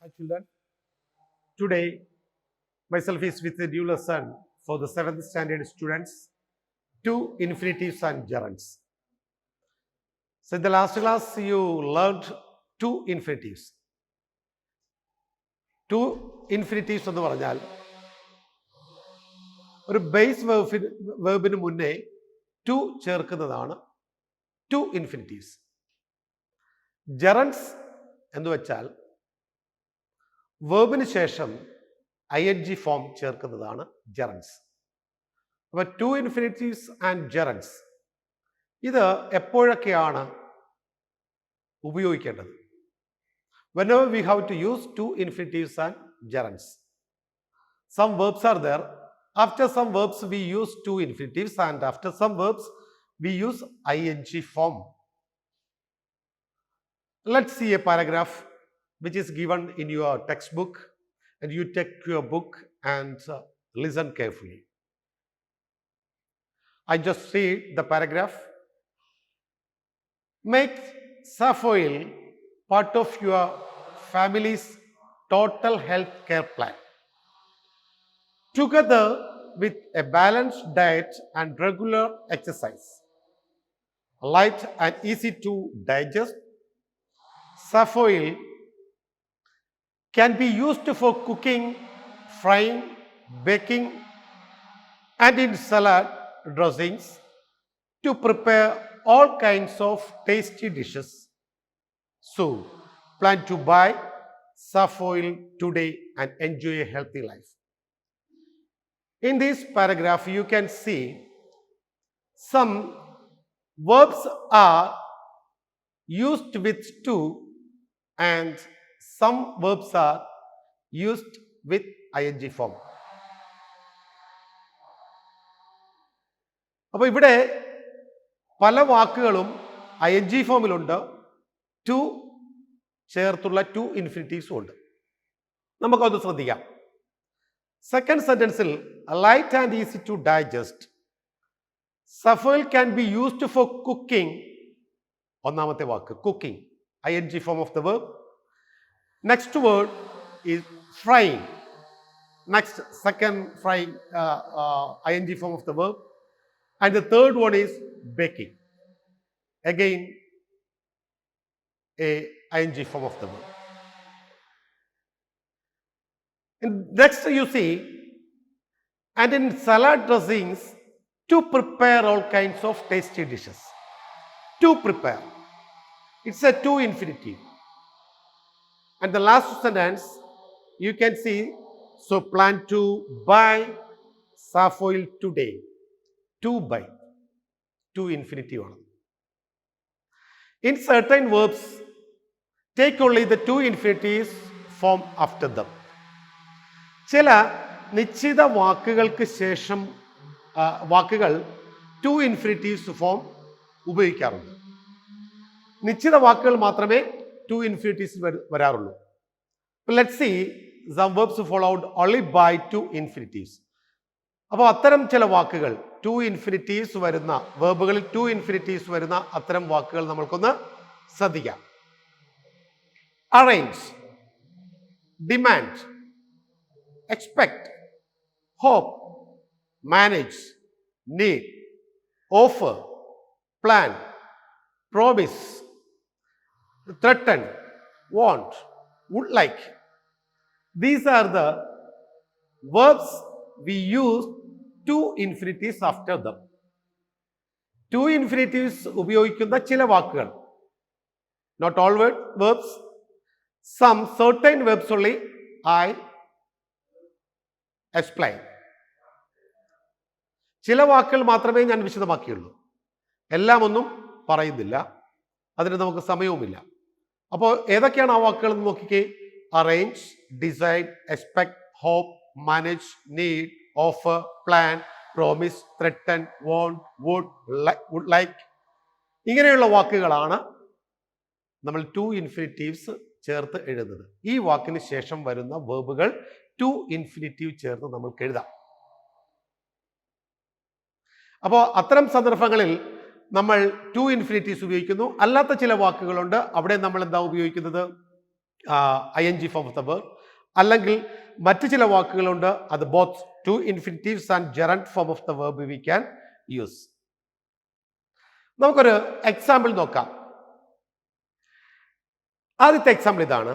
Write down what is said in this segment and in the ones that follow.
Hi children. Today myself is with a new lesson for the 7th standard students, two infinitives and gerunds. So in the last class you learned two infinitives. Two infinitives എന്ന് പറഞ്ഞാൽ ഒരു base വേർബിന് മുന്നേ to ചേർക്കുന്നതാണ് to infinitives. Gerunds എന്ന് വെച്ചാൽ വേർബിന് ശേഷം ing form ചേർക്കുന്നതാണ് gerunds. അപ്പോൾ to infinitives and gerunds ഇത് എപ്പോഴൊക്കെയാണ് ഉപയോഗിക്കേണ്ടത്? Whenever we have to use two infinitives and gerunds. Some verbs are there. After some verbs we use two infinitives and after some verbs we use ing form. Let's see a paragraph which is given in your textbook and you take your book and listen carefully. I just read the paragraph. Make Safoil part of your family's total health care plan. Together with a balanced diet and regular exercise, light and easy to digest, Safoil can be used for cooking, frying, baking, and in salad dressings to prepare all kinds of tasty dishes. So, plan to buy Safoil today and enjoy a healthy life. In this paragraph, you can see some verbs are used with to and some verbs are used with ing form. അപ്പോൾ ഇവിടെ പല വാക്കുകളും ing ഫോമിലുണ്ട്, to ചേർത്തുള്ള to ഇൻഫിനിറ്റീവ്സും ഉണ്ട്. നമുക്കത് ശ്രദ്ധിക്കാം. സെക്കൻഡ് സെന്റൻസിൽ light and easy to digest. Safflower oil can be used for cooking. ഒന്നാമത്തെ വാക്ക് cooking, ing form of the verb. Next word is frying. Next, second frying, ing form of the verb. And the third one is baking. Again, a ing form of the verb. And next you see, and in salad dressings to prepare all kinds of tasty dishes. To prepare. It's a two infinitive. And the last sentence you can see, so plan to buy Safoil today. To buy. Two infinitive. In certain verbs, take only the two infinitives form after them. ചില നിശ്ചിത വാക്കുകൾക്ക് ശേഷം വാക്കുകൾ to infinitives form ഉപയോഗിക്കാറുണ്ട്. നിശ്ചിത വാക്കുകൾ മാത്രമേ to infinitives വരാറുള്ളൂ. Let's see some verbs followed only by to infinitives. അപ്പോൾ അത്തരം ചില വാക്കുകൾ ടു ഇൻഫിനിറ്റീവ്സ് വരുന്ന വേർബുകളിൽ ടു ഇൻഫിനിറ്റീവ്സ് വരുന്ന അത്തരം വാക്കുകൾ നമ്മൾക്കൊന്ന് ശ്രദ്ധിക്കാം. Arrange, demand, expect, hope, manage, need, offer, plan, promise, threaten, want, would like. These are the verbs we use two infinitives after them. Two infinitives ഉപയോഗിക്കുന്ന ചില വാക്കുകൾ. Not all verbs. Some certain verbs only I explain. ചില വാക്കുകൾ മാത്രമേ ഞാൻ വിശദമാക്കിയുള്ളൂ, എല്ലാം ഒന്നും പറയുന്നില്ല, അതിന് നമുക്ക് സമയവുമില്ല. അപ്പോൾ ഏതൊക്കെയാണ് ആ വാക്കുകൾ എന്ന് നോക്കിക്കേ. Arrange, design, expect, hope, manage, need, offer, plan, promise, threaten, want, would like. ഇങ്ങനെയുള്ള വാക്കുകളാണ് നമ്മൾ ടു ഇൻഫിനിറ്റീവ്സ് ചേർത്ത് എഴുതുന്നത്. ഈ വാക്കിന് ശേഷം വരുന്ന വേർബുകൾ ടു ഇൻഫിനിറ്റീവ് ചേർത്ത് നമ്മൾക്ക് എഴുതാം. അപ്പോൾ അത്തരം സന്ദർഭങ്ങളിൽ നമ്മൾ ടു ഇൻഫിനിറ്റീവ്സ് ഉപയോഗിക്കുന്നു. അല്ലാത്ത ചില വാക്കുകളുണ്ട്, അവിടെ നമ്മൾ എന്താ ഉപയോഗിക്കുന്നത്? ING form of the verb. അല്ലെങ്കിൽ മറ്റു ചില വാക്കുകളുണ്ട്, അത് both to infinitives and gerund form of the verb we can use. നമുക്കൊരു എക്സാമ്പിൾ നോക്കാം. ആദ്യത്തെ എക്സാമ്പിൾ ഇതാണ്.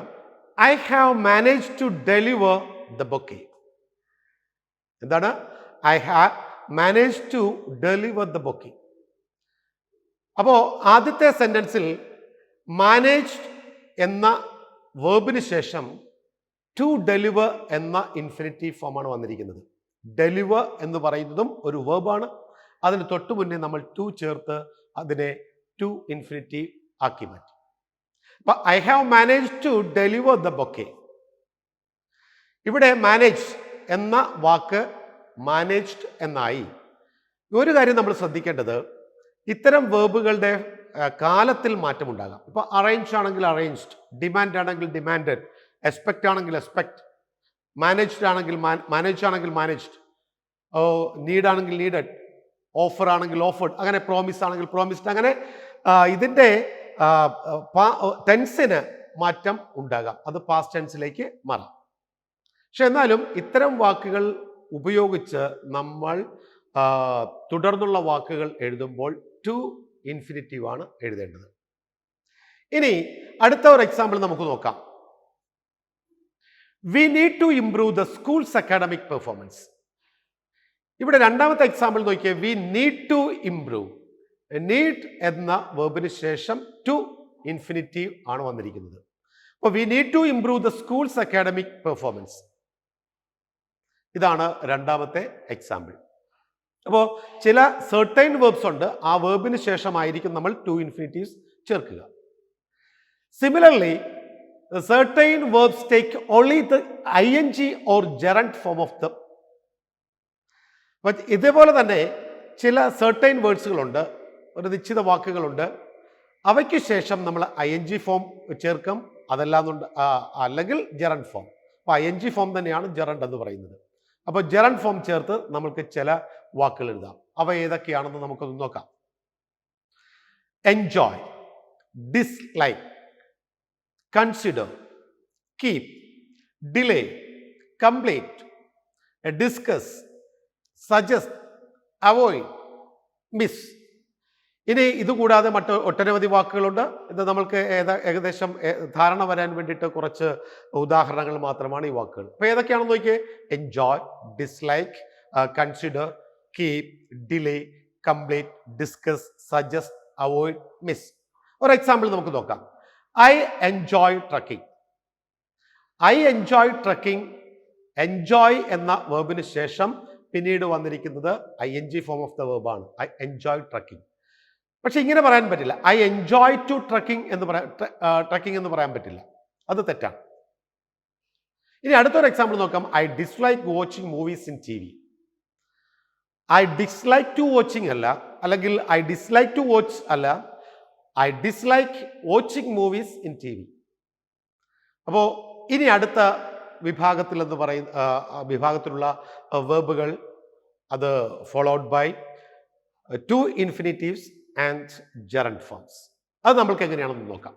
I have manage to deliver the bouquet. എന്താണ്? I have manage to deliver the bouquet. അപ്പോ ആദ്യത്തെ സെന്റൻസിൽ മാനേജ് എന്ന വേർബിന് ശേഷം ടു ഡെലിവർ എന്ന ഇൻഫിനിറ്റീവ് ഫോമാണ് വന്നിരിക്കുന്നത്. ഡെലിവർ എന്ന് പറയുന്നതും ഒരു വേർബാണ്. അതിന് തൊട്ടു മുന്നേ നമ്മൾ ടു ചേർത്ത് അതിനെ ടു ഇൻഫിനിറ്റീവ് ആക്കി മാറ്റി. അപ്പൊ I have manage to deliver the bouquet. ഇവിടെ മാനേജ് എന്ന വാക്ക് മാനേജ്ഡ് എന്നായി. ഒരു കാര്യം നമ്മൾ ശ്രദ്ധിക്കേണ്ടത്, ഇത്തരം വേർബുകളുടെ കാലത്തിൽ മാറ്റമുണ്ടാകാം. ഇപ്പൊ അറേഞ്ച് ആണെങ്കിൽ അറേഞ്ച്ഡ്, ഡിമാൻഡ് ആണെങ്കിൽ ഡിമാൻഡഡ്, എക്സ്പെക്ട് ആണെങ്കിൽ എക്സ്പെക്ട്, മാനേജ്ഡ് ആണെങ്കിൽ മാനേജ് ആണെങ്കിൽ മാനേജ്ഡ്, നീഡ് ആണെങ്കിൽ നീഡഡ്, ഓഫർ ആണെങ്കിൽ ഓഫേർഡ്, അങ്ങനെ പ്രോമിസ് ആണെങ്കിൽ പ്രോമിസ്ഡ്, അങ്ങനെ ഇതിൻ്റെ ടെൻസിന് മാറ്റം ഉണ്ടാകാം. അത് പാസ്റ്റ് ടെൻസിലേക്ക് മാറാം. പക്ഷെ എന്നാലും ഇത്തരം വാക്കുകൾ ഉപയോഗിച്ച് നമ്മൾ തുടർന്നുള്ള വാക്കുകൾ എഴുതുമ്പോൾ ടു ഇൻഫിനിറ്റീവ് ആണ് എഴുതേണ്ടത്. ഇനി അടുത്ത ഒരു എക്സാമ്പിൾ നമുക്ക് നോക്കാം. We need to improve the school's academic performance. ഇവിടെ രണ്ടാമത്തെ എക്സാമ്പിൾ നോക്കിയേ. We need to improve. Need എന്ന വേർബിന് ശേഷം ടു ഇൻഫിനിറ്റീവ് ആണ് വന്നിരിക്കുന്നത്. അപ്പോൾ we need to improve the school's academic performance. ഇതാണ് രണ്ടാമത്തെ എക്സാമ്പിൾ. അപ്പോൾ ചില സെർട്ടൈൻ വേർബ്സ് ഉണ്ട്, ആ വേർബിന് ശേഷമായിരിക്കും നമ്മൾ ടു ഇൻഫിനിറ്റീവ്സ് ചേർക്കുക. Similarly certain verbs take only the ING or gerund form of the. ഇതേപോലെ തന്നെ ചില സെർട്ടൈൻ വേർഡ്സുകളുണ്ട്, ഒരു നിശ്ചിത വാക്കുകളുണ്ട്, അവയ്ക്ക് ശേഷം നമ്മൾ ING ഫോം ചേർക്കും, അതല്ലാന്നുണ്ട് അല്ലെങ്കിൽ ജെറന്റ് ഫോം. അപ്പോൾ ING ഫോം തന്നെയാണ് ജെറന്റ് എന്ന് പറയുന്നത്. അപ്പോൾ ജെറന്റ് ഫോം ചേർത്ത് നമുക്ക് ചില വാക്കുകൾ എഴുതാം. അവ ഏതൊക്കെയാണെന്ന് നമുക്കൊന്ന് നോക്കാം. Enjoy, dislike, consider, keep, delay, complete, discuss, suggest, avoid, miss. ഇനി ഇതുകൂടാതെ മറ്റ് ഒട്ടനവധി വാക്കുകളുണ്ട്. ഇത് നമ്മൾക്ക് ഏകദേശം ധാരണ വരാൻ വേണ്ടിയിട്ട് കുറച്ച് ഉദാഹരണങ്ങൾ മാത്രമാണ് ഈ വാക്കുകൾ. അപ്പോൾ ഏതൊക്കെയാണെന്ന് നോക്കിയേ. Enjoy, dislike, consider, keep, delay, complete, discuss, suggest, avoid, miss. ഒരു എക്സാമ്പിൾ നമുക്ക് നോക്കാം. I enjoy trekking. I enjoy trekking. Enjoy എന്ന വേർബിന് ശേഷം പിന്നീട് വന്നിരിക്കുന്നത് ING ഫോം ഓഫ് ദ വേർബാണ്. I enjoy trekking. പക്ഷെ ഇങ്ങനെ പറയാൻ പറ്റില്ല. ഐ എൻജോയ് ടു ട്രക്കിംഗ് എന്ന് പറയാൻ പറ്റില്ല, അത് തെറ്റാണ്. ഇനി അടുത്തൊരു എക്സാമ്പിൾ നോക്കാം. I dislike watching movies in TV. I dislike to watching അല്ല, അല്ലെങ്കിൽ ഐ ഡിസ്ലൈക്ക് ടു വാച്ച് അല്ല, I dislike watching movies in TV. അപ്പോൾ ഇനി അടുത്ത വിഭാഗത്തിൽ എന്ന് പറയുന്ന വിഭാഗത്തിലുള്ള വേർബുകൾ, അത് followed by to infinitives and gerund forms. അത് നമ്മൾക്ക് എങ്ങനെയാണെന്ന് നോക്കാം.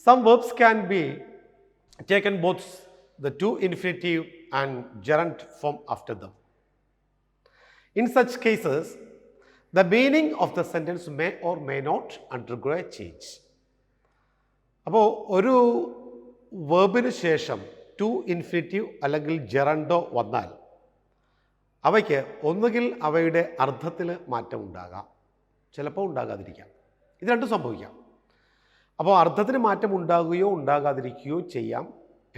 Some verbs can be taken both the to infinitive and gerund form after them. In such cases, the meaning of the sentence may or may not undergo a change. അപ്പോൾ ഒരു വേർബിന് ശേഷം to infinitive അല്ലെങ്കിൽ ജെറണ്ടോ വന്നാൽ അവയ്ക്ക് ഒന്നുകിൽ അവയുടെ അർത്ഥത്തിൽ മാറ്റം ഉണ്ടാകാം, ചിലപ്പോൾ ഉണ്ടാകാതിരിക്കാം. ഇത് രണ്ടും സംഭവിക്കാം. അപ്പോൾ അർത്ഥത്തിന് മാറ്റം ഉണ്ടാകുകയോ ഉണ്ടാകാതിരിക്കുകയോ ചെയ്യാം.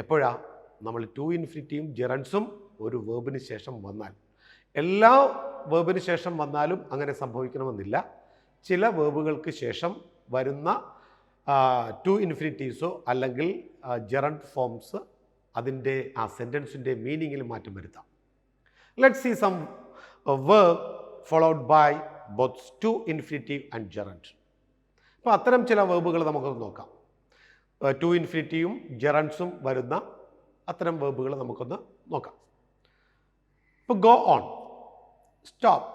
എപ്പോഴാണ്? നമ്മൾ ടു ഇൻഫിനിറ്റീവും ജെറൻസും ഒരു വേർബിന് ശേഷം വന്നാൽ. എല്ലാ വേർബിന് ശേഷം വന്നാലും അങ്ങനെ സംഭവിക്കണമെന്നില്ല. ചില വേർബുകൾക്ക് ശേഷം വരുന്ന ടു ഇൻഫിനിറ്റീവ്സോ അല്ലെങ്കിൽ ജെറന്റ് ഫോംസ് അതിൻ്റെ ആ സെൻറ്റൻസിൻ്റെ മീനിങ്ങിൽ മാറ്റം വരുത്താം. Let's see some verb followed by both to infinitive and gerund. അപ്പോൾ അത്തരം ചില വേർബുകൾ നമുക്കൊന്ന് നോക്കാം. ടു ഇൻഫിനിറ്റീവും ജെറൻസും വരുന്ന അത്തരം വേർബുകൾ നമുക്കൊന്ന് നോക്കാം. ഇപ്പോൾ go on, stop,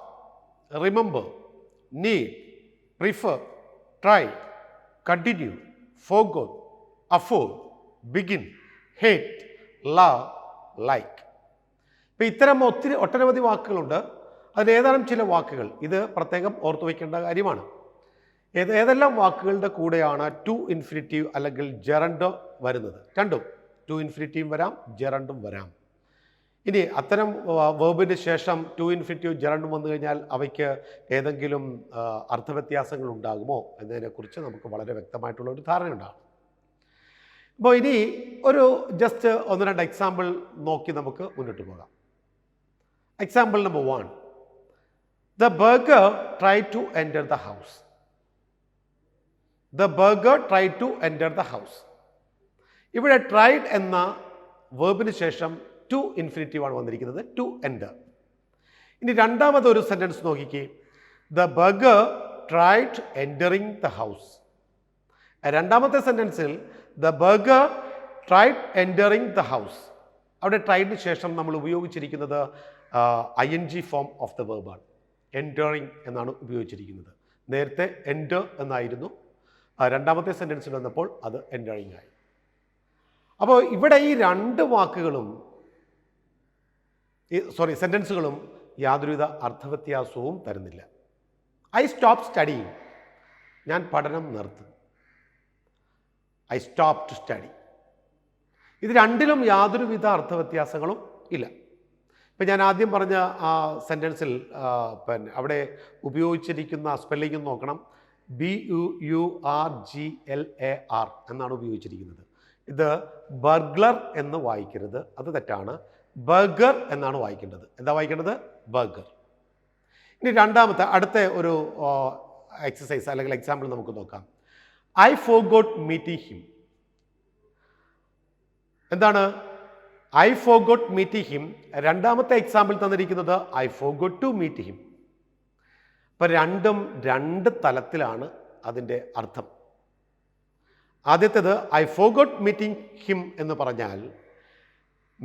remember, need, prefer, try, continue, forgot, afford, begin, hate, love, like. ഇപ്പം ഇത്തരം ഒട്ടനവധി വാക്കുകളുണ്ട്. അതിലേതാനും ചില വാക്കുകൾ ഇത് പ്രത്യേകം ഓർത്തു വയ്ക്കേണ്ട കാര്യമാണ്. ഏതെല്ലാം വാക്കുകളുടെ കൂടെയാണ് ടു ഇൻഫിനിറ്റീവ് അല്ലെങ്കിൽ ജെറണ്ട് വരുന്നത്? രണ്ടും, ടു ഇൻഫിനിറ്റീവും വരാം, ജെറണ്ടും വരാം. ഇനി അത്തരം വേർബിന് ശേഷം ടു ഇൻഫിനിറ്റീവ് ജെറണ്ടും വന്നു കഴിഞ്ഞാൽ അവയ്ക്ക് ഏതെങ്കിലും അർത്ഥവ്യത്യാസങ്ങൾ ഉണ്ടാകുമോ എന്നതിനെക്കുറിച്ച് നമുക്ക് വളരെ വ്യക്തമായിട്ടുള്ള ഒരു ധാരണയുണ്ടാകും. അപ്പോൾ ഇനി ഒരു ജസ്റ്റ് 1-2 എക്സാമ്പിൾ നോക്കി നമുക്ക് മുന്നോട്ട് പോകാം. Example number 1. The burglar tried to enter the house. The burglar tried to enter the house. ഇവിടെ tried എന്ന വേർബിന് ശേഷം ടു ഇൻഫിനിറ്റീവ് ആണ് വന്നിരിക്കുന്നത്, ടു എൻ്റർ. ഇനി രണ്ടാമതൊരു സെൻറ്റൻസ് നോക്കിക്കേ. The burglar tried entering the house. രണ്ടാമത്തെ സെൻറ്റൻസിൽ the burglar tried entering the house. അവിടെ ട്രൈഡിന് ശേഷം നമ്മൾ ഉപയോഗിച്ചിരിക്കുന്നത് ING ഫോം ഓഫ് ദ വേർബാണ്. എൻറ്ററിങ് എന്നാണ് ഉപയോഗിച്ചിരിക്കുന്നത്. നേരത്തെ എൻ്റർ എന്നായിരുന്നു, രണ്ടാമത്തെ സെൻറ്റൻസിൽ വന്നപ്പോൾ അത് എൻറ്ററിങ് ആയി. അപ്പോൾ ഇവിടെ ഈ രണ്ട് വാക്കുകളും സെൻറ്റൻസുകളും യാതൊരുവിധ അർത്ഥവ്യത്യാസവും തരുന്നില്ല. ഐ സ്റ്റോപ്പ് സ്റ്റഡിങ്, ഞാൻ പഠനം നിർത്തും. I stop to study. ഇത് രണ്ടിലും യാതൊരുവിധ അർത്ഥവ്യത്യാസങ്ങളും ഇല്ല. ഇപ്പം ഞാൻ ആദ്യം പറഞ്ഞ ആ സെൻറ്റൻസിൽ അവിടെ ഉപയോഗിച്ചിരിക്കുന്ന സ്പെല്ലിംഗ് നോക്കണം. BURGLAR എന്നാണ് ഉപയോഗിച്ചിരിക്കുന്നത്. ഇത് ബർഗ്ലർ എന്ന് വായിക്കരുത്, അത് തെറ്റാണ്. ബർഗർ എന്നാണ് വായിക്കേണ്ടത്. എന്താ വായിക്കേണ്ടത്? ബർഗർ. ഇനി രണ്ടാമത്തെ അടുത്ത ഒരു എക്സസൈസ് അല്ലെങ്കിൽ എക്സാമ്പിൾ നമുക്ക് നോക്കാം. I forgot meeting him. എന്താണ് ഐ ഫോർഗോട്ട് മീറ്റിംഗ് ഹിം? രണ്ടാമത്തെ എക്സാമ്പിൾ തന്നിരിക്കുന്നത് I forgot to meet him. അപ്പം രണ്ടും രണ്ട് തലത്തിലാണ് അതിൻ്റെ അർത്ഥം. ആദ്യത്തേത് ഐ ഫോർഗോട്ട് മീറ്റിംഗ് ഹിം എന്ന് പറഞ്ഞാൽ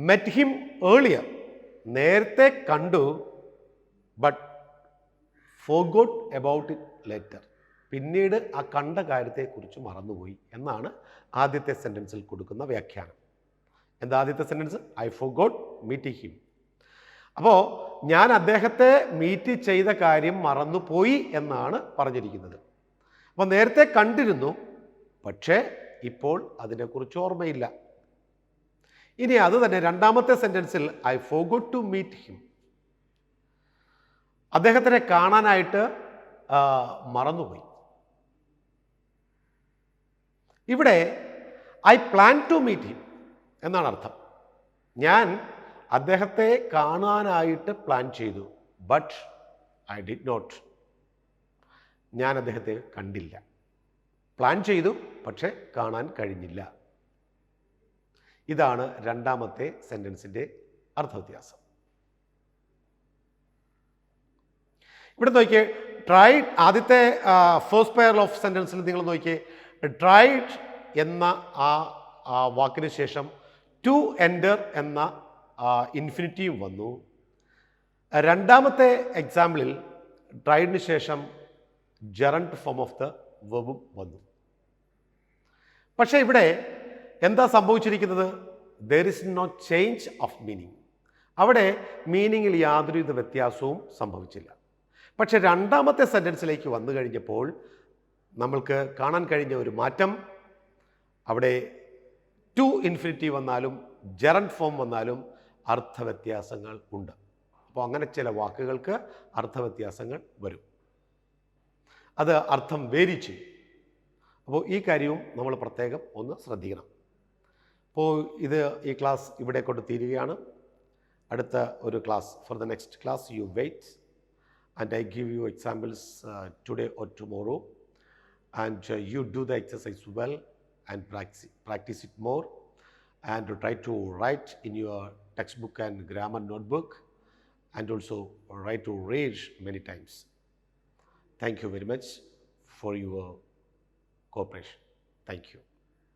മെറ്റ് ഹിം ഏർലിയർ, നേരത്തെ കണ്ടു, but forgot about it later, പിന്നീട് ആ കണ്ട കാര്യത്തെക്കുറിച്ച് മറന്നുപോയി എന്നാണ് ആദ്യത്തെ സെൻറ്റൻസിൽ കൊടുക്കുന്ന വ്യാഖ്യാനം. എന്താ ആദ്യത്തെ sentence? I forgot meeting him. അപ്പോൾ ഞാൻ അദ്ദേഹത്തെ മീറ്റ് ചെയ്ത കാര്യം മറന്നുപോയി എന്നാണ് പറഞ്ഞിരിക്കുന്നത്. അപ്പോൾ നേരത്തെ കണ്ടിരുന്നു, പക്ഷേ ഇപ്പോൾ അതിനെക്കുറിച്ച് ഓർമ്മയില്ല. ഇനി അത് തന്നെ രണ്ടാമത്തെ സെൻറ്റൻസിൽ I forgot to meet him, അദ്ദേഹത്തിനെ കാണാനായിട്ട് മറന്നുപോയി. ഇവിടെ I plan to meet him എന്നാണ് അർത്ഥം. ഞാൻ അദ്ദേഹത്തെ കാണാനായിട്ട് പ്ലാൻ ചെയ്തു, ബട്ട് ഐ ഡിഡ് നോട്ട്, ഞാൻ അദ്ദേഹത്തെ കണ്ടില്ല. പ്ലാൻ ചെയ്തു, പക്ഷെ കാണാൻ കഴിഞ്ഞില്ല. ഇതാണ് രണ്ടാമത്തെ സെൻറ്റൻസിൻ്റെ അർത്ഥവ്യത്യാസം. ഇവിടെ നോക്കിയേ, ട്രൈഡ് ആദ്യത്തെ ഫസ്റ്റ് പെയർ ഓഫ് സെൻറ്റൻസിൽ നിങ്ങൾ നോക്കിയേ, ട്രൈഡ് എന്ന ആ വാക്കിന് ശേഷം ടു എൻ്റർ എന്ന ഇൻഫിനിറ്റീവ് വന്നു. രണ്ടാമത്തെ എക്സാമ്പിളിൽ ട്രൈഡിന് ശേഷം ജെറണ്ട് ഫോം ഓഫ് ദ വെർബും വന്നു. പക്ഷേ ഇവിടെ എന്താ സംഭവിച്ചിരിക്കുന്നത്? There is no change of meaning. അവിടെ മീനിങ്ങിൽ യാതൊരുവിധ വ്യത്യാസവും സംഭവിച്ചില്ല. പക്ഷെ രണ്ടാമത്തെ സെൻറ്റൻസിലേക്ക് വന്നു കഴിഞ്ഞപ്പോൾ നമ്മൾക്ക് കാണാൻ കഴിഞ്ഞ ഒരു മാറ്റം, അവിടെ ടു ഇൻഫിനിറ്റീവ് വന്നാലും ജെറണ്ട് ഫോം വന്നാലും അർത്ഥവ്യത്യാസങ്ങൾ ഉണ്ട്. അപ്പോൾ അങ്ങനെ ചില വാക്കുകൾക്ക് അർത്ഥവ്യത്യാസങ്ങൾ വരും, അത് അർത്ഥം വേരി ചെയ്യും. അപ്പോൾ ഈ കാര്യവും നമ്മൾ പ്രത്യേകം ഒന്ന് ശ്രദ്ധിക്കണം. അപ്പോൾ ഈ ക്ലാസ് ഇവിടെ കൊണ്ട് തീരുകയാണ്. അടുത്ത ഒരു class, for the next class you wait and I give you examples today or tomorrow, and you do the exercise well and practice it more, and try to write in your textbook and grammar notebook, and also try to read many times. Thank you very much for your cooperation. Thank you.